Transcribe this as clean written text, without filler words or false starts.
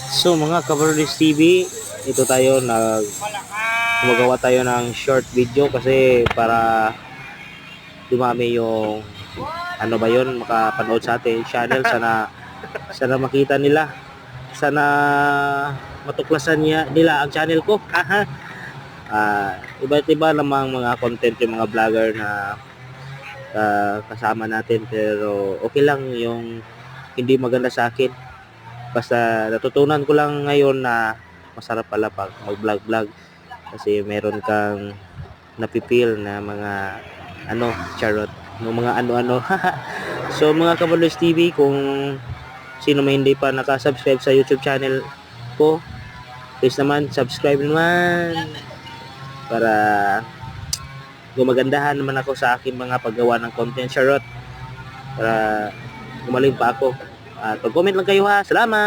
So mga Kabarlis TV, ito tayo gumagawa tayo ng short video kasi para dumami yung ano ba yun, makapanood sa ating channel. Sana makita nila, sana matuklasan nila ang channel ko. Iba't iba namang mga content yung mga vlogger na kasama natin, pero okay lang yung hindi maganda sa akin. Basta natutunan ko lang ngayon na masarap pala pag mag-vlog kasi meron kang napipil na mga charot, ng mga ano-ano. So mga Kabarlis TV, kung sino may hindi pa nakasubscribe sa YouTube channel ko, please naman subscribe naman para gumagandahan naman ako sa aking mga paggawa ng content, charot, para gumaling pa ako. Pag-comment lang kayo ha. Salamat!